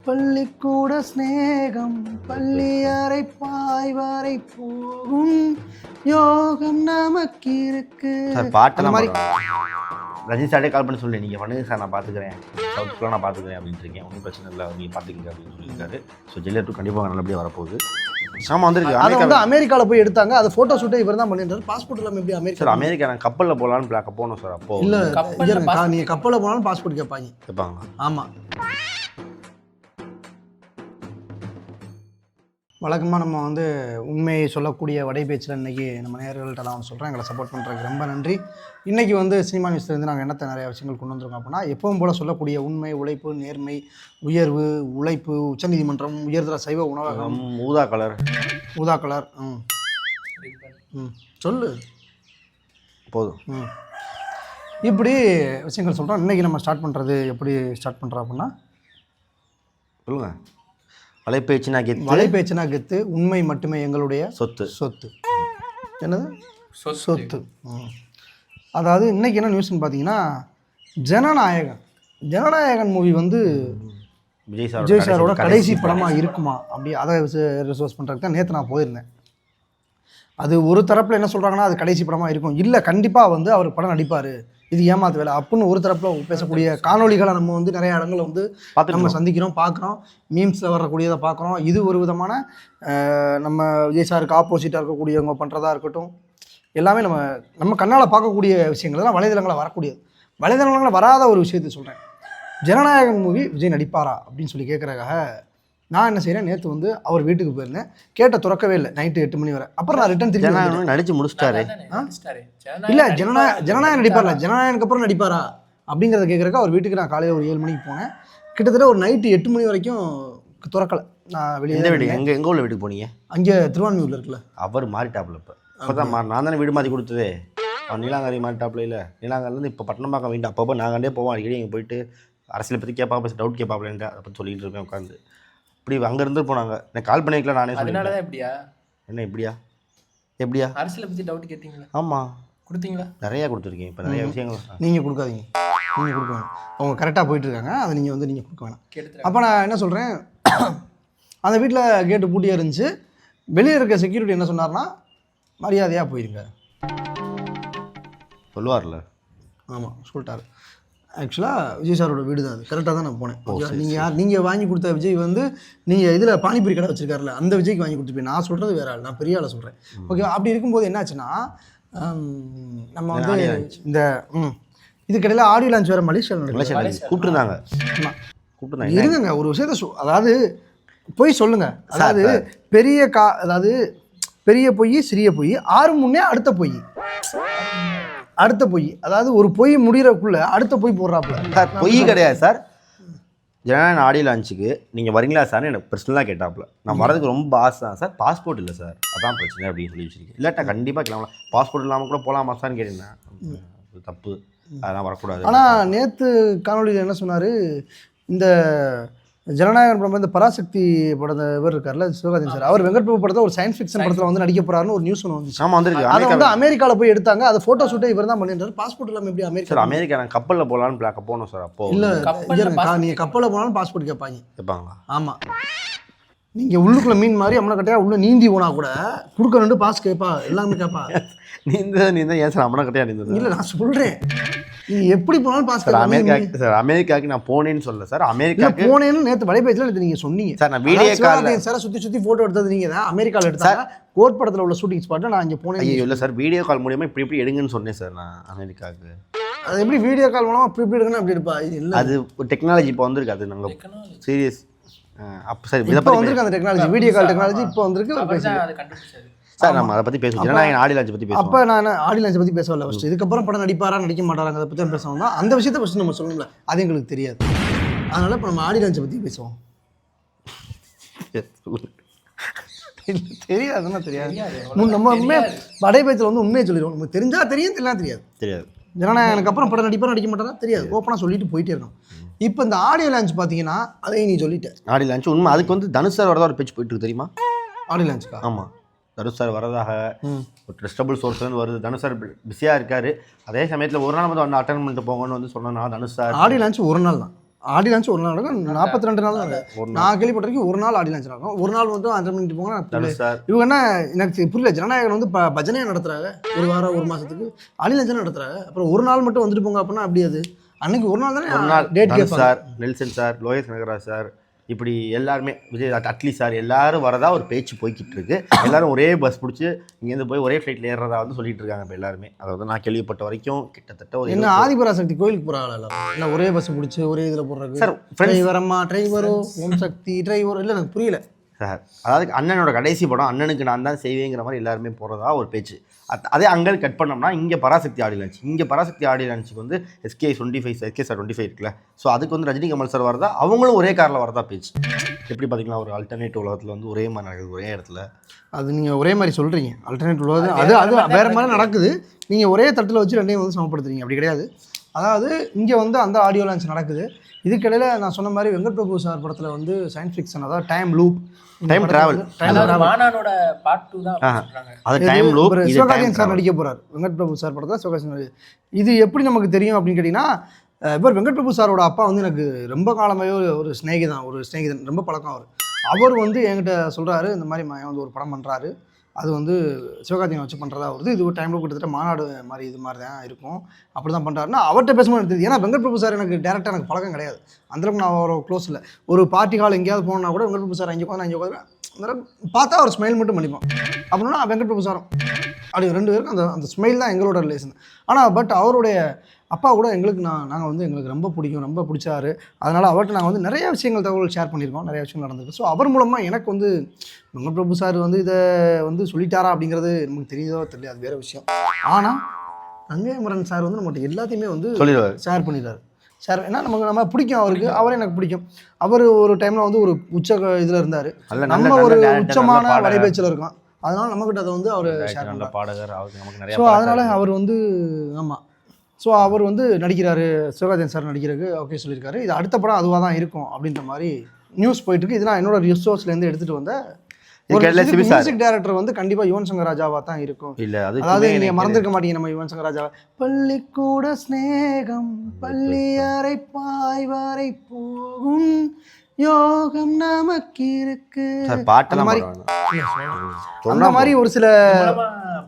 பள்ளிக்கூட ஸ்நேகம் பள்ளி அறை பாய்வரை போகும் யோகம் நமக்கு இருக்கு. சார் பாட்டு மாதிரி ரஜினி சார்டே கால் பண்ணி சொல்லி நீங்கள் பண்ணுங்க சார், நான் பார்த்துக்கிறேன், சவுத்துக்குலாம் நான் பார்த்துக்கிறேன் அப்படின்ட்டு இருக்கேன், ஒன்றும் பிரச்சனை இல்லை, நீங்கள் பார்த்துக்கிங்க அப்படின்னு சொல்லியிருக்காரு. ஸோ ஜெயிலர் 2 கண்டிப்பாக நல்லபடியாக வரப்போகுது. சாமா வந்துருக்கு. அதை வந்து அமெரிக்காவில் போய் எடுத்தாங்க. அது ஃபோட்டோ ஷூட்டே இவர் தான் பண்ணிட்டாரு. பாஸ்போர்ட் இல்லாமல் எப்படி அமெரிக்கா? சார் அமெரிக்கா நான் கப்பலில் போகலான்னு பிளாக்க போகணும் சார். அப்போ இல்லை நீங்கள் கப்பலில் போனாலும் பாஸ்போர்ட் கேட்பாங்க. ஆமாம். வழக்கமாக நம்ம வந்து உண்மையை சொல்லக்கூடிய வடைபேச்சில் இன்றைக்கி நம்ம நேயர்கள்ட்ட நான் சொல்கிறேன். எங்களை சப்போர்ட் பண்ணுறதுக்கு ரொம்ப நன்றி. இன்றைக்கி வந்து சினிமா நியூஸ்லேருந்து நாங்கள் என்னத்தை நிறைய விஷயங்கள் கொண்டு வந்துருக்கோம் அப்படின்னா, எப்பவும் போல் சொல்லக்கூடிய உண்மை, உழைப்பு, நேர்மை, உயர்வு, உழைப்பு, உச்சநீதிமன்றம், உயர்தர சைவ உணவகம், ஊதா கலர் சொல்லு போதும். இப்படி விஷயங்கள் சொல்கிறோம். இன்றைக்கி நம்ம ஸ்டார்ட் பண்ணுறது எப்படி ஸ்டார்ட் பண்ணுறோம் அப்படின்னா, சொல்லுங்கள். வலைபேச்சுனா கெத்து, உண்மை மட்டுமே எங்களுடைய சொத்து. என்னது சொத்து? அதாவது இன்னைக்கு என்ன நியூஸ்ன்னு பார்த்தீங்கன்னா, ஜனநாயகன் மூவி வந்து விஜய் சாரோட கடைசி படமாக இருக்குமா அப்படி அதை ரிசர்ச் பண்ணுறதுக்கு தான் நேற்று நான் போயிருந்தேன். அது ஒரு தரப்பில் என்ன சொல்கிறாங்கன்னா, அது கடைசி படமாக இருக்கும், இல்லை கண்டிப்பாக வந்து அவர் படம் நடிப்பார், இது ஏமாத்து வேலை அப்படின்னு ஒரு தரப்பில் பேசக்கூடிய காணொலிகளை நம்ம வந்து நிறைய இடங்களில் வந்து நம்ம சந்திக்கிறோம், பார்க்குறோம், மீம்ஸில் வரக்கூடியதை பார்க்குறோம். இது ஒரு விதமான நம்ம விஜய் சாருக்கு ஆப்போசிட்டாக இருக்கக்கூடியவங்க பண்ணுறதா இருக்கட்டும், எல்லாமே நம்ம கண்ணால் பார்க்கக்கூடிய விஷயங்கள் தான் வலைதளங்களில் வரக்கூடியது. வலைதளங்களில் வராத ஒரு விஷயத்தை சொல்கிறேன். ஜனநாயகன் மூவி விஜய் நடிப்பாரா அப்படின்னு சொல்லி கேட்குறதுக்காக நான் என்ன செய்கிறேன், நேற்று வந்து அவர் வீட்டுக்கு போயிருந்தேன். கேட்ட திறக்கவே இல்லை நைட்டு 8 மணி வரை. அப்புறம் நான் ரிட்டன் திரும்பி நடிச்சு முடிச்சிட்டாரு. இல்லை ஜனநாயகன் நடிப்பார்ல, ஜனநாயகனுக்கு அப்புறம் நடிப்பாரா அப்படிங்கிறத கேட்குறக்க அவர் வீட்டுக்கு நான் காலையில் ஒரு 7 மணிக்கு போனேன். கிட்டத்தட்ட ஒரு நைட்டு 8 மணி வரைக்கும் திறக்கலை. நான் வெளியே எங்கே உள்ள வீட்டுக்கு போனீங்க? அங்கே திருவான்மியூரில் இருக்குல்ல. அவர் மாறிட்டாப்புல. இப்போ தான் நான் தானே வீடு மாற்றி கொடுத்ததே. அவன் நீலாங்கரி மாறிட்டாப்புல. இல்லை நீலாங்கரிலேருந்து இப்போ பட்டணம்பாக்கம் வீட்டு அப்பப்போ நாங்கள் போவோம். அடிக்கடி இங்கே போயிட்டு அரசியலை பற்றி கேட்பாங்க, டவுட் கேட்பாப்லன்ட்டு அதை பற்றி சொல்லிட்டு இருக்கேன் உட்காந்து. இப்படி அங்கே இருந்து போனாங்க. நான் கால் பண்ணிக்கல, நானே அதனால தான் எப்படியா அரசியலை பற்றி டவுட் கேட்டீங்களா? ஆமாம் கொடுத்தீங்களா? நிறையா கொடுத்துருக்கீங்க. இப்போ நிறைய விஷயங்கள் நீங்கள் கொடுக்காதீங்க, நீங்கள் கொடுக்க வேணாம். அவங்க கரெக்டாக போயிட்டுருக்காங்க, அதை நீங்கள் கொடுக்க வேணாம். அப்போ நான் என்ன சொல்கிறேன், அந்த வீட்டில் கேட்டு பூட்டியாக இருந்துச்சு. வெளியே இருக்க செக்யூரிட்டி என்ன சொன்னார்னா, மரியாதையாக போயிருங்க சொல்லுவார்ல. ஆமாம் சொல்லிட்டார். ஆக்சுவலாக விஜய் சாரோட வீடு தான் அது. கரெக்டாக தான் நான் போனேன். நீங்கள் வாங்கி கொடுத்த விஜய் வந்து நீங்கள் இதில் பானிபூரி கடை வச்சுருக்காருல, அந்த விஜய்க்கு வாங்கி கொடுத்துருப்பேன். நான் சொல்கிறது வேற ஆள், நான் பெரிய ஆளை சொல்கிறேன். ஓகே, அப்படி இருக்கும்போது என்னாச்சுன்னா, நம்ம வந்து இந்த இதுக்கிடையில் ஆடியோ லான்ச் வேறு மலேசியாவில் கூப்பிட்டுருந்தாங்க. இருங்க ஒரு விஷயத்த அதாவது போய் சொல்லுங்கள். அதாவது பெரிய பொய் சிறிய பொய் 6 முன்னே அடுத்த பொய், அதாவது ஒரு பொய் முடிகிறக்குள்ள அடுத்த பொய் போடுறாப்புல. சார் பொய் கிடையாது சார். ஜனநாயகன் ஆடியோ லான்ச்சுக்கு நீங்கள் வரீங்களா சார் எனக்கு பர்சனலாக கேட்டாப்புல. நான் வரதுக்கு ரொம்ப ஆசை தான் சார், பாஸ்போர்ட் இல்லை சார், அதான் பிரச்சனை அப்படின்னு சொல்லி வச்சுருக்கேன். இல்லாட்டா கண்டிப்பாக கிளம்பலாம், பாஸ்போர்ட் இல்லாமல் கூட போகலாமா சார்னு கேட்டிருந்தேன். தப்பு, அதெல்லாம் வரக்கூடாது. ஆனால் நேற்று காணொலியில் என்ன சொன்னார், இந்த ஜனநாயகன் படம் இந்த பராசக்தி படத்தை இவர் இருக்கார்ல சிவகார்த்திகேயன் சார், அவர் வெங்கட் பிரபு படத்தை ஒரு சயின்ஸ் ஃபிக்ஷன் படத்தில் வந்து நடிக்க போறாருன்னு ஒரு நியூஸ் ஒன்று வந்துச்சு. ஆமாம் வந்துருக்கு. அதை வந்து அமெரிக்காவில் போய் எடுத்தாங்க. அதை ஃபோட்டோ ஷூட்டே இவர் தான் பண்ணிட்டாரு. பாஸ்போர்ட் இல்லாமல் எப்படி அமெரிக்கா நான் கப்பலில் போகலான்னு பிளாக்க போகணும் சார். அப்போ இல்லை நீங்கள் கப்பலில் போனாலும் பாஸ்போர்ட் கேட்பாங்களா? ஆமாம். நீங்கள் உள்ளுக்குள்ளே மீன் மாதிரி அம்மனக்கட்டையாக உள்ள நீந்தி போனால் கூட குறுக்க ரெண்டு பாஸ் கேட்பா, எல்லாமே கேட்பா. நீந்த ஏன் சார் அம்மனக்கட்டையாக நீந்தது? இல்லை நான் சொல்கிறேன், நீ எப்படி போனாலும் பாஸ் சார். அமெரிக்காவுக்கு நான் போனேன்னு சொல்ல சார், அமெரிக்காவுக்கு போனேன்னு நேற்று வலைபேச்சில் நீங்கள் சொன்னீங்க சார். நான் வீடியோ காலில் சார் சுற்றி ஃபோட்டோ எடுத்தது நீங்கள் தான். அமெரிக்காவில் எடுத்தாங்க கோர்ட் படத்தில் உள்ள ஷூட்டிங் ஸ்பாட்டில் நான் இங்கே போனேன். இல்லை சார், வீடியோ கால் மூலியமாக இப்படி எடுங்கன்னு சொன்னேன் சார் நான் அமெரிக்காவுக்கு. அது எப்படி வீடியோ கால் மூலமாக இப்படி எடுக்கணும் அப்படி எடுப்பா? இல்லை அது டெக்னாலஜி இப்போ வந்திருக்கு. அது நாங்கள் சீரியஸ் அப்போ சார் இப்போ வந்திருக்கு அந்த டெக்னாலஜி, வீடியோ கால் டெக்னாலஜி இப்போ வந்திருக்கு சார். நம்ம அதை பற்றி பேசுவோம், ஜனநாயகன் ஆடியோ லான்ச் பற்றி பேசுவோம். அப்போ நான் ஆடியோ லான்ச் பற்றி பேசவில்லை ஃபஸ்ட்டு. இதுக்கப்புறம் படம் நடிப்பாரா நடிக்க மாட்டாராங்க அதை பற்றி தான் பேசணும் தான். அந்த விஷயத்தை ஃபஸ்ட்டு நம்ம சொல்லணும்ல, அது எங்களுக்கு தெரியாது. அதனால் இப்போ நம்ம ஆடியோ லான்ச்சை பற்றி பேசுவோம். தெரியாதுன்னா தெரியாது. நம்ம உண்மையாக வடைபேச்சில் வந்து உண்மையை சொல்லிடுவோம். நமக்கு தெரிஞ்சால் தெரியும், தெரியாது. ஜனநாயகனுக்கு அப்புறம் படம் நடிப்பாரா நடிக்க மாட்டாரா தெரியாது. ஓப்பனாக சொல்லிட்டு போயிட்டே இருக்கோம். இப்போ இந்த ஆடியோ லான்ச் பார்த்தீங்கன்னா அதையும் நீ சொல்லிட்டேன். ஆடியோ லான்ச் உண்மை. அதுக்கு வந்து தனுஷ் சார் வரதா ஒரு பேச்சு போயிட்டு இருக்கு தெரியுமா? ஆடியோ லான்ச்சுக்கா? ஆமாம், தனுஷ் சார் வரதாக ஒரு ட்ரஸ்டபுள் சோர்ஸ்லேருந்து வருது. தனுஷ் சார் பிஸியாக இருக்கார். அதே சமயத்தில் ஒரு நாள் வந்து அட்டன் பண்ணிட்டு போங்கன்னு வந்து சொன்னா தனுஷ் சார். ஆடியோ லான்ச் ஒரு நாள் தான். ஆடி லான்ச் ஒரு நாள் நடக்கும், 42 நாள் தான் நடக்கும். ஒரு நான் கேள்விப்பட்டிருக்கேன் ஒரு நாள் ஆடி லான்ச் நடக்கும், ஒரு நாள் வந்து 5 மணிக்கு போங்க. தனுஷ் சார் இவங்க என்ன எனக்கு புரியல, ஜனநாயகன் வந்து பஜனையாக நடத்துறாங்க ஒரு வாரம் ஒரு மாதத்துக்கு, ஆடி லான்ச் நடத்துறாங்க, அப்புறம் ஒரு நாள் மட்டும் வந்துட்டு போங்க அப்படின்னா அப்படி அது அன்னைக்கு ஒரு நாள் தானே ஒரு நாள் டேட் தனுஷ் கேட்பாங்க. Sir, Nelson sir, Lokesh Kanagaraj sir, இப்படி எல்லாருமே விஜய் அட்லி சார் எல்லாரும் வரதா ஒரு பேச்சு போய்கிட்டு இருக்கு. எல்லாரும் ஒரே பஸ் பிடிச்சி இங்கேருந்து போய் ஒரே ஃப்ளைட்டில் ஏறுறதா வந்து சொல்லிட்டு இருக்காங்க இப்போ எல்லாருமே. அதாவது நான் கேள்விப்பட்ட வரைக்கும் கிட்டத்தட்ட ஒரு என்ன ஆதிபராசக்தி கோயிலுக்கு போகிறாங்களா எல்லாரும், இல்லை ஒரே பஸ் பிடிச்சி ஒரே இதில் போடுறாங்க சார் டிரைவர் அம்மா டிரைவரோ ஓம் சக்தி டிரைவரோ, இல்லை எனக்கு புரியல சார். அதாவது அண்ணனோட கடைசி படம் அண்ணனுக்கு நான் தான் செய்வேங்கிற மாதிரி எல்லாருமே போகிறதா ஒரு பேச்சு. அதே அங்கே கட் பண்ணோம்னா இங்கே பராசக்தி ஆடி லான்ச், இங்கே பராசக்தி ஆடி லான்ச்சுக்கு வந்து SK25 SK25 இருக்குல்ல, ஸோ அதுக்கு வந்து ரஜினி கமல் சார் வரதா, அவங்களும் ஒரே காரில் வரதா பேச்சு. எப்படி பார்த்தீங்கன்னா ஒரு அல்டர்னேட் உலகத்தில் வந்து ஒரே மாதிரி நடக்குது ஒரே இடத்துல. அது நீங்கள் ஒரே மாதிரி சொல்கிறீங்க, அல்டர்னேட் உலகம் அது அது வேறு மாதிரி நடக்குது, நீங்கள் ஒரே தட்டில் வச்சு ரெண்டையும் வந்து சமப்படுத்துறீங்க, அப்படி கிடையாது. அதாவது இங்கே வந்து அந்த ஆடியோ லான்ச் நடக்குது, இதுக்கிடையில் நான் சொன்ன மாதிரி வெங்கட் பிரபு சார் படத்தில் வந்து சயின்ஸ் ஃபிக்ஷன், அதாவது டைம் லூப், டைம் டிராவல், மானானோட பார்ட் 2 தான் சொல்றாங்க. அது டைம் லூப். சிவகார்த்திகேயன் சார் நடிக்க போகிறார் வெங்கட் பிரபு சார் படத்தில் சிவகார்த்திகேயன். இது எப்படி நமக்கு தெரியும் அப்படின்னு கேட்டிங்கன்னா, இவர் வெங்கட் பிரபு சாரோட அப்பா வந்து எனக்கு ரொம்ப காலமாகவே ஒரு ஸ்நேகிதன் ரொம்ப பழக்கம். அவர் வந்து என்கிட்ட சொல்கிறாரு, இந்த மாதிரி வந்து ஒரு படம் பண்ணுறாரு, அது வந்து சிவகார்த்திகேயன் வச்சு பண்ணுறதா வருது, இது ஒரு டைமில் கிட்டத்தட்ட மாநாடு மாதிரி இது மாதிரி தான் இருக்கும், அப்படி தான் பண்ணுறாருன்னா அவர்கிட்ட பேசும்போது எனக்கு தெரியுது. ஏன்னா வெங்கட் பிரபு சார் எனக்கு டேரெக்டாக எனக்கு பழக்கம் கிடையாது, அந்தளவுக்கு நான் ஒரு க்ளோஸ் இல்லை. ஒரு பார்ட்டி ஹால் எங்கேயாவது போனால் கூட வெங்கட் பிரபு சார் அங்கே உட்காந்து அங்கே உட்காந்து பார்த்தா ஒரு ஸ்மைல் மட்டும் பண்ணிப்போம். அப்படின்னா வெங்கட் பிரபு சாரும் அப்படி 2 பேருக்கும் அந்த ஸ்மைல் தான் எங்களோட ரிலேஷன். ஆனால் பட் அவருடைய அப்பா கூட எங்களுக்கு நாங்கள் வந்து எங்களுக்கு ரொம்ப பிடிக்கும், ரொம்ப பிடிச்சாரு. அதனால் அவர்கிட்ட நாங்கள் வந்து நிறைய விஷயங்கள் தகவல் ஷேர் பண்ணியிருக்கோம், நிறைய விஷயங்கள் நடந்திருக்கு. ஸோ அவர் மூலமாக எனக்கு வந்து வெங்கட் பிரபு சார் வந்து இதை வந்து சொல்லிட்டாரா அப்படிங்கிறது நமக்கு தெரியுதோ தெரியல, அது வேறு விஷயம். ஆனால் கங்கைமரன் சார் வந்து நம்மகிட்ட எல்லாத்தையுமே வந்து ஷேர் பண்ணிடுறாரு. ஷேர் ஏன்னா நம்ம பிடிக்கும் அவருக்கு, அவரே எனக்கு பிடிக்கும். அவர் ஒரு டைமில் வந்து ஒரு உச்ச இதில் இருந்தார், நம்ம ஒரு உச்சமான வலைபேச்சில் இருக்கோம், அதனால் நம்மக்கிட்ட அதை வந்து அவர் ஷேர் பண்ணல பாடகர். ஸோ அதனால் அவர் வந்து ஆமாம், ஸோ அவர் வந்து நடிக்கிறாரு, சிவகார்த்திகேயன் சார் நடிக்கிறதுக்கு ஓகே சொல்லியிருக்காரு. இது அடுத்த படம் அதுவாக தான் இருக்கும் அப்படின்ற மாதிரி நியூஸ் போயிட்டுருக்கு. இது நான் என்னோட ரிசோர்ஸ்லேருந்து எடுத்துகிட்டு வந்த மியூசிக் டைரக்டர் வந்து கண்டிப்பாக யுவன் சங்கர் ராஜாவாக தான் இருக்கும். இல்லை அதாவது நீங்கள் மறந்துருக்க மாட்டீங்க, நம்ம யுவன் சங்கர் ராஜாவை பள்ளிக்கூட ஸ்நேகம் பள்ளி அறை பாய்வரை போகும் யோகம் நமக்கு இருக்கு பாட்டு மாதிரி அந்த மாதிரி ஒரு சில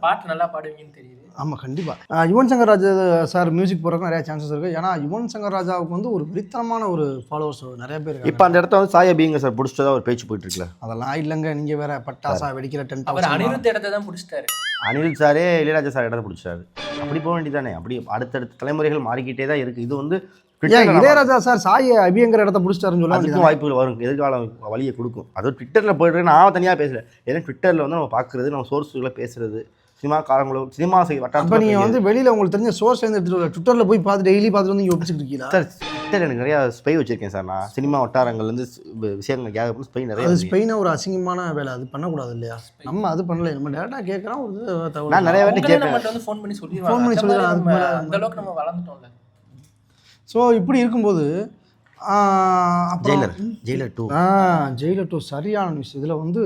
பாட்டு நல்லா பாடுவீங்கன்னு தெரியுது. ஆமாம் கண்டிப்பாக யுவன் சங்கர் ராஜா சார் மியூசிக் போகிறதுக்கு நிறைய சான்சஸ் இருக்குது. ஏன்னா யுவன் சங்கர் ராஜாவுக்கு வந்து ஒரு விரித்தனமான ஒரு ஃபாலோவர்ஸ் நிறைய பேர். இப்போ அந்த இடத்த வந்து சாய் அபிங்க சார் பிடிச்சதா ஒரு பேச்சு போயிட்டு இருக்குல்ல, அதெல்லாம் இல்லைங்க, நீங்கள் வேற பட்டாசா வெடிக்கிற டென்ட். அவர் அனிருத் இடத்தை தான் பிடிச்சிட்டாரு, அனிருத் சாரே இளையராஜா சார் இடத்த பிடிச்சாரு. அப்படி போக வேண்டியதானே, அப்படி அடுத்தடுத்த தலைமுறைகள் மாறிக்கிட்டே தான் இருக்குது. இது வந்து இளையராஜா சார் சாய் அபிங்கிற இடத்த பிடிச்சிட்டாருன்னு சொல்ல அதுக்கும் வாய்ப்புகள் வரும், எதிர்காலம் வழியை கொடுக்கும். அது ட்விட்டரில் போய்ட்டு நான் தனியாக பேசல, ஏன்னா ட்விட்டரில் வந்து நம்ம பார்க்குறது, நம்ம சோர்ஸுகளை பேசுறது, சினிமாக்காரங்களும் சினிமா வட்டாரம். நீங்கள் வந்து வெளியில் உங்களுக்கு தெரிஞ்ச சோர்ஸ்லேருந்து எடுத்துகிட்டு ட்விட்டரில் போய் பார்த்து டெய்லி பார்த்துட்டு வந்து இங்கே ஒப்பிச்சுட்டு இருக்கீங்களா? சார் ட்விட்டர் எனக்கு நிறையா ஸ்பை வச்சுருக்கேன் சார். நான் சினிமா வட்டாரங்கள்லேருந்து விஷயங்கள் கேட்க பண்ணி ஸ்பை நிறைய. அது ஸ்பெயினாக ஒரு அசிங்கமான வேலை, அது பண்ணக்கூடாது இல்லையா? நம்ம அது பண்ணல, நம்ம டேரெக்டாக கேட்குறோம். ஒரு நான் நிறைய வாட்டி கேட்பேன், வந்து ஃபோன் பண்ணி சொல்லிடுவாங்க, அந்த அளவுக்கு நம்ம வளர்ந்துட்டோம்ல. ஸோ இப்படி இருக்கும்போது ஜெயிலர் 2 சரியான நியூஸ். இதில் வந்து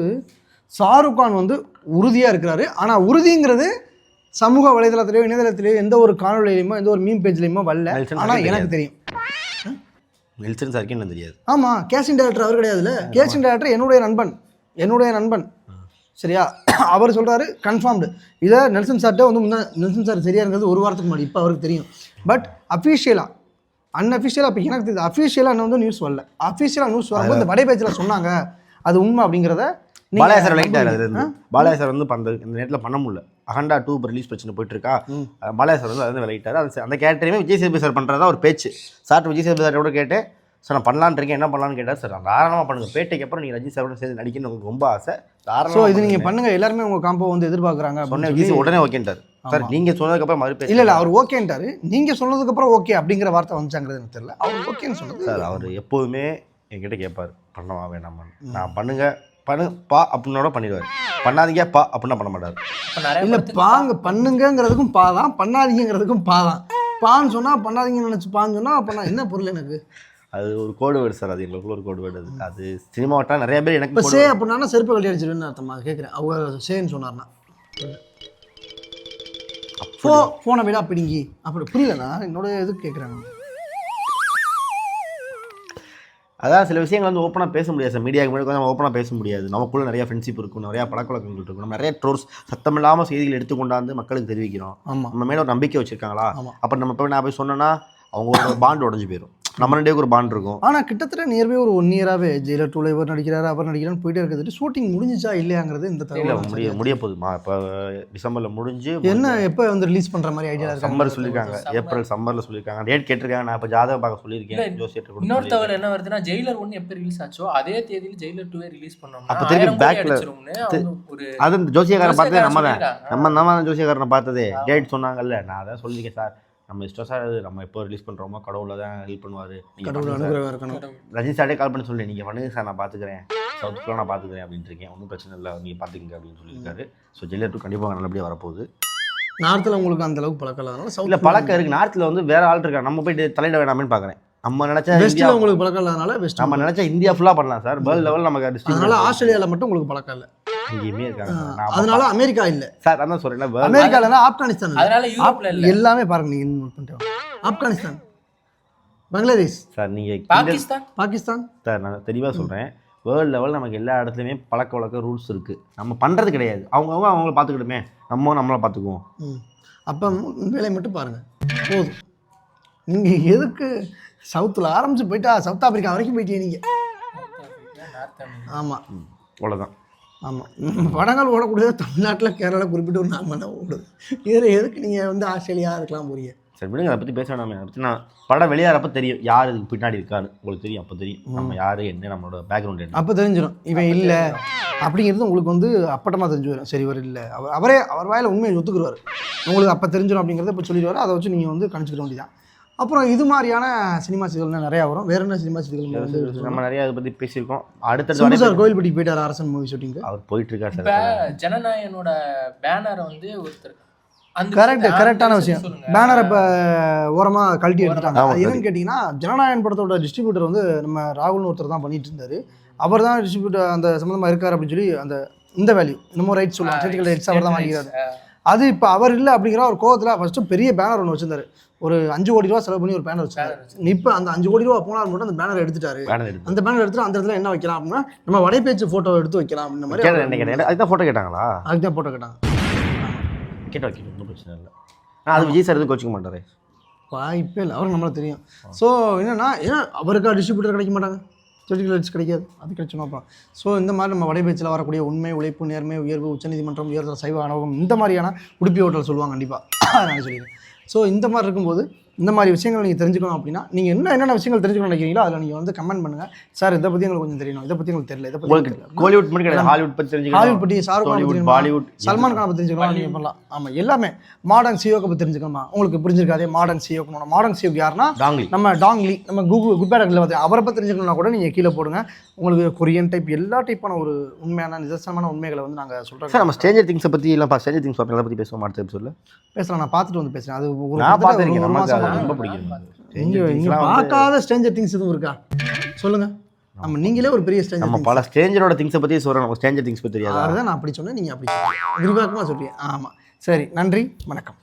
ஷாருக் கான் வந்து உறுதியாக இருக்கிறாரு. ஆனால் உறுதிங்கிறது சமூக வலைதளத்திலேயோ இணையதளத்திலேயோ எந்த ஒரு காணொலியிலையுமோ எந்த ஒரு மீம் பேஜ்லேயுமோ வரல. ஆனால் எனக்கு தெரியும் நெல்சன் சாருக்கு என்ன தெரியாது. ஆமாம், கேஸ்டிங் டைரக்டர் அவர் கிடையாதுல்ல, கேஸ்டிங் டைரக்டர் என்னுடைய நண்பன் சரியா, அவர் சொல்கிறாரு கன்ஃபார்ம்டு. இதை நெல்சன் சார்கிட்ட வந்து நெல்சன் சார் சரியாக இருக்கிறது ஒரு வாரத்துக்கு முன்னாடி, இப்போ அவருக்கு தெரியும். பட் அஃபீஷியலாக அன்அஃபிஷியலாக இப்போ எனக்கு தெரியுது, அஃபீஷியலாக என்ன வந்து நியூஸ் வரல. அஃபீஷியலாக நியூஸ் வரும்போது இந்த வடைபேச்சில் சொன்னாங்க அது உண்மை அப்படிங்கிறத பாலாயா சார் விளையாட்டார். அதுலேருந்து பாலாயா சார் வந்து இந்த நேரத்தில் பண்ண முடியல, அகண்டா 2 ரிலீஸ் பிரச்சனை போயிட்டு இருக்கா. பாலாயா சார் வந்து அது வந்து விளையாட்டார். அந்த கேரக்டரையுமே விஜய் சேதுபதி சார் பண்ணுறதா ஒரு பேச்சு. சார் விஜய் சேதுபதி சாரோட கேட்டு சார் நான் பண்ணலான்னு இருக்கேன், என்ன பண்ணலான்னு கேட்டால் சார் தாராளமாக பண்ணுங்கள், பேட்டைக்கு அப்புறம் நீங்கள் ரஜினி சாரோட சேர்ந்து நடிக்கணும்னு உங்களுக்கு ரொம்ப ஆசை, ஸோ இது நீங்கள் பண்ணுங்கள், எல்லாருமே உங்கள் காம்போ வந்து எதிர்பார்க்குறாங்க. சொன்ன விஜய் உடனே ஓகேன்ட்டார் சார். நீங்கள் சொன்னதுக்கப்புறம் மறுபேச்சு இல்லை அவர் ஓகேன்ட்டார், நீங்கள் சொன்னதுக்கப்புறம் ஓகே அப்படிங்கிற வார்த்தை வந்துச்சாங்கிறது எனக்கு தெரியல. அவர் ஓகேன்னு சொன்னது சார். அவர் எப்போதுமே என்கிட்ட கேட்பார் பண்ணவா வேணாமா, நான் பா அப்படின்னோட பண்ணிடுவார், பண்ணாதீங்க பா அப்படின்னா பண்ண மாட்டார். இல்லை பண்ணுங்கிறதுக்கும் பா தான், பண்ணாதீங்கிறதுக்கும் பா தான். பான்னு சொன்னால் பண்ணாதீங்கன்னு நினச்சி பான்னு சொன்னால் பண்ணா என்ன பொருள் எனக்கு? அது ஒரு கோடு வேர்டு சார், அது எங்களுக்குள்ள ஒரு கோடு வேர்டு. அது சினிமா வட்டா நிறைய பேர் எனக்கு இப்போ சே அப்படின்னா செருப்பு கட்டி அடிச்சிருன்னு அர்த்தமா கேட்குறேன். அவங்க சேன்னு சொன்னார்னா ஃபோனை விடா பிடிங்கி அப்படி புரியலண்ணா, என்னோட இது கேட்குறாங்க. அதான் சில விஷயங்கள் வந்து ஓப்பனாக பேச முடியாது சார். மீடியாவுக்கு முன்னாடி கொஞ்சம் ஓப்பனாக பேச முடியாது. நமக்குள்ள நிறைய ஃப்ரெண்ட்ஷிப் இருக்கும், நிறையா பழக்கவழக்கங்கள் இருக்கும், நம்ம நிறைய ட்ரோல்ஸ் சத்தமில்லாமல் செய்திகள் எடுத்துக்கொண்டாந்து மக்களுக்கு தெரிவிக்கிறோம். ஆமாம் நம்ம மேலே ஒரு நம்பிக்கை வச்சுருக்காங்களா, ஆமாம். அப்போ நம்ம போய் நான் போய் சொன்னேன்னா அவங்களோட பாண்ட் உடஞ்சி போயிடும். நம்ம ரெண்டே ஒரு பாண்ட் இருக்கும். ஆனால் கிட்டத்தட்ட நியர்பை ஒரு 1 இயராகவே ஜெயிலர் 2 இவர் நடிக்கிறாரு அவர் நடிக்கிறான்னு போயிட்டே இருக்கிறது. ஷூட்டிங் முடிஞ்சிச்சா இல்லையாங்கிறது இந்த இல்லை தகவல் முடிய போகுதுமா. இப்போ டிசம்பரில் முடிஞ்சு என்ன எப்போ வந்து ரிலீஸ் பண்ணுற மாதிரி ஐடியா இருக்கு? சம்மர் சொல்லியிருக்காங்க, ஏப்ரல் சம்மரில் சொல்லியிருக்காங்க. டேட் கேட்டிருக்காங்க. நான் இப்போ ஜாதகம் பார்க்க சொல்லியிருக்கேன் ஜோசியர்கிட்ட. இன்னொரு தகவல் என்ன வருதுன்னா, ஜெயிலர் 1 எப்போ ரிலீஸ் ஆச்சோ அதே தேதியில் ஜெயிலர் 2 ரிலீஸ் பண்ணோம். அப்போ திருப்பி பேக்கில் அது ஜோசியக்காரன் பார்த்ததே நம்ம ஜோசியக்காரனை பார்த்ததே டேட் சொன்னாங்கல்ல. நான் அதான் சொல்லியிருக்கேன் சார், நம்ம இஷ்டம் சார், அது நம்ம எப்போ ரிலீஸ் பண்ணுறோமோ கடவுளை தான் ஹெல்ப் பண்ணுவார். ரஜினி சார்டே கால் பண்ணி சொல்லி நீங்கள் பண்ணுங்க சார், நான் பார்த்துக்கிறேன், சவுத்துக்குலாம் நான் பார்த்துக்கிறேன் அப்படின்ட்டு இருக்கேன், ஒன்றும் பிரச்சனை இல்லை, நீங்கள் பார்த்துக்கங்க அப்படின்னு சொல்லியிருக்காரு. ஸோ ஜெயிலர் 2 கண்டிப்பாக நல்லபடியாக வரப்போகுது. நார்த்தில் உங்களுக்கு அந்த அளவுக்கு பழக்கம் இல்லாதனால இல்லை சவுத்தில் பழக்கம் இருக்குது. நார்த்தில் வந்து வேறு ஆள் இருக்காங்க, நம்ம போயிட்டு தலையிட வேணாமேன்னு பார்க்குறேன். நம்ம நினச்சா வெஸ்ட்டில் உங்களுக்கு பழக்கம் இல்லாதனால வெஸ்ட் நம்ம நினச்சா இந்தியா ஃபுல்லாக பண்ணலாம் சார். வேர்ல்டு லெவல் நமக்கு அதனால ஆஸ்திரேலியாவில் மட்டும் உங்களுக்கு பழக்கம் இல்லை, இங்கேயுமே இருக்காங்க. அதனால அமெரிக்கா இல்லை சார் அதான் சொல்கிறேன், அமெரிக்கா இல்லைன்னா ஆப்கானிஸ்தான் அதனால யூரோப்ல இல்ல, எல்லாமே பாருங்க நீங்க நோட் பண்ணிட்டு ஆப்கானிஸ்தான், பங்களாதேஷ் சார் நீங்கள் பாகிஸ்தான். சார் நான் தெளிவாக சொல்கிறேன், வேர்ல்டு லெவல் நமக்கு எல்லா இடத்துலையுமே பழக்க வழக்க ரூல்ஸ் இருக்குது. நம்ம பண்ணுறது கிடையாது, அவங்கள பார்த்துக்கிடுமே, நம்மளை பார்த்துக்குவோம். அப்போ வேலையை மட்டும் பாருங்க போதும். நீங்கள் எதுக்கு சவுத்தில் ஆரம்பிச்சு போயிட்டா சவுத் ஆப்பிரிக்கா வரைக்கும் போயிட்டீங்க நீங்கள். ஆமாம் அவ்வளோதான். ஆமாம் படங்கள் ஓடக்கூடியது தமிழ்நாட்டில் கேரளா குறிப்பிட்டு ஒரு 4 மணி நேரம் ஓடுது. இதில் எதுக்கு நீங்கள் வந்து ஆஸ்திரேலியா இருக்கலாம் போறீங்க? சரி விடுங்க, அதை பற்றி பேச வேணாமே. அதை பற்றி நான் படம் வெளியாகிறப்ப தெரியும் யார் இதுக்கு பின்னாடி இருக்கான்னு உங்களுக்கு தெரியும். அப்போ தெரியும் நம்ம யார் என்ன, நம்மளோட பேக்ரவுண்ட் என்ன, அப்போ தெரிஞ்சிடும். இவன் இல்லை அப்படிங்கிறது உங்களுக்கு வந்து அப்பட்டமாக தெரிஞ்சு வரும். சரி இவர் இல்லை, அவர் வாயில் உண்மையை ஒத்துக்குருவார், உங்களுக்கு அப்போ தெரிஞ்சிடும் அப்படிங்கிறத இப்போ சொல்லிடுவார். அதை வச்சு நீங்கள் வந்து கணிச்சிக்கிற வேண்டியதான். அப்புறம் இது மாதிரியான சினிமா செய்திகள் நிறையா வரும். வேற என்ன சினிமா செய்திகள் வந்து நம்ம நிறைய அதை பற்றி பேசியிருக்கோம். அடுத்த சார் கோயில்பட்டிக்கு போயிட்டார் அரசன் மூவி ஷூட்டிங்கு, அவர் போயிட்டு இருக்கார் சார். இப்ப ஜனநாயகனோட பேனரை வந்து ஒருத்தர் கரெக்டான விஷயம், பேனர் இப்போ ஓரமாக கழட்டி எடுத்துட்டாங்க. அது என்னன்னு கேட்டிங்கன்னா, ஜனநாயகன் படத்தோட டிஸ்ட்ரிபியூட்டர் வந்து நம்ம ராகுல்னு ஒருத்தர் தான் பண்ணிட்டு இருந்தார். அவர் தான் டிஸ்ட்ரிபியூட்டர் அந்த சம்மந்தமாக இருக்கார் அப்படின்னு சொல்லி அந்த இந்த வேல்யூ இன்னமும் ரைட்ஸ் சொல்லுவாங்க, டெக்னிக்கல் ரைட்ஸ் அவர் தான் வாங்கிக்கிறாரு. அது இப்போ அவர் இல்லை அப்படிங்கிற ஒரு கோவத்தில் ஃபஸ்ட்டு பெரிய பேனர் ஒன்று வச்சிருந்தாரு. ஒரு 5 கோடி ரூபா செலவு பண்ணி ஒரு பேனர் வச்சாரு. இப்போ அந்த 5 கோடி ரூபா போனால் மட்டும் அந்த பேனர் எடுத்துட்டாரு. அந்த பேனர் எடுத்துட்டு அந்த இடத்துல என்ன வைக்கலாம் அப்படின்னா, நம்ம வடைபேச்சு ஃபோட்டோ எடுத்து வைக்கலாம் அப்படின்ற மாதிரி. அதுதான் ஃபோட்டோ கேட்டாங்களா? அதுதான் ஃபோட்டோ கேட்டாங்க. கேட்ட வைக்கணும், ஒன்றும் பிரச்சனை இல்லை. அது விஜய் சார் எதுவும் கோச்சிக்க மாட்டாரு, வாய்ப்பே இல்லை, அவருக்கு நம்மளுக்கு தெரியும். ஸோ என்னன்னா, ஏன்னா அவருக்கா டிஸ்ட்ரிபியூட்டர் கிடைக்க மாட்டாங்க, டெக்னிக்கல் ரைட்ஸ் கிடைக்காது, அது கிடைச்சோம். அப்புறம் ஸோ இந்த மாதிரி நம்ம வடைபேச்சில் வரக்கூடிய உண்மை, உழைப்பு, நேர்மை, உயர்வு, உச்சநீதிமன்றம், உயர்தர சைவ அனுபவம், இந்த மாதிரியான உடுப்பி ஹோட்டல் சொல்லுவாங்க கண்டிப்பாக நான் சொல்லிடுறேன். ஸோ இந்த மாதிரி இருக்கும்போது இந்த மாதிரி விஷயங்கள் நீங்கள் தெரிஞ்சுக்கணும் அப்படின்னா, நீங்கள் என்னென்ன விஷயங்கள் தெரிஞ்சுக்கணும் நினைக்கிறீங்களோ அதில் நீங்கள் வந்து கமெண்ட் பண்ணுங்கள். சார் இதை பற்றி எங்களுக்கு கொஞ்சம் தெரியணும், இதை பற்றி உங்களுக்கு தெரியல, இதை பற்றி கோலிவுட் மட்டும் கிடையாது, ஹாலிவுட் பற்றி தெரிஞ்சுக்கணும், ஹாலிவுட் பற்றி, ஷாருக் கான், பாலிவுட், சல்மான் கானை பற்றி தெரிஞ்சுக்கலாம், நீங்கள் பண்ணலாம். ஆமாம் எல்லாமே. மாடர்ன் சியோக்கை பற்றி தெரிஞ்சுக்கணுமா, உங்களுக்கு புரிஞ்சிருக்காதே மாடர்ன் சியோக்கு. மாடர்ன் சியோக் யாருன்னா நம்ம டாங்லி, நம்ம கூகுள் குட் பேட் பார்த்து அவரை பற்றி தெரிஞ்சுக்கணும்னா கூட நீங்கள் கீழே போடுங்க. உங்களுக்கு கொரியன் டைப் எல்லா டைப்பான ஒரு உண்மையான நிதர்சனமான உண்மைகளை வந்து நாங்கள் சொல்கிறோம். சார் நம்ம ஸ்ட்ரேஞ்சர் திங்ஸை பற்றி எல்லாம் ஸ்ட்ரேஞ்சர் திங்ஸ் அதை பற்றி பேசுவோம் அடுத்த எபிசோட்ல பேசலாம். நான் பார்த்துட்டு வந்து பேசுகிறேன். அது ரொம்ப பிடிக்கும். நீங்க பார்க்காத ஸ்ட்ரேஞ்சர் திங்ஸ் எதுவும் இருக்கா சொல்லுங்க. நம்ம நீங்களே ஒரு பெரிய ஸ்ட்ரேஞ்சர், நம்ம பல ஸ்ட்ரேஞ்சரோட திங்ஸை பற்றி சொல்கிறோம், நம்ம ஸ்ட்ரேஞ்சர் திங்ஸ் பற்றி தெரியாது. அதுதான் நான் அப்படி சொன்னேன், நீங்கள் அப்படி விரிவாக்கமாக சொல்றீங்க. ஆமாம் சரி, நன்றி, வணக்கம்.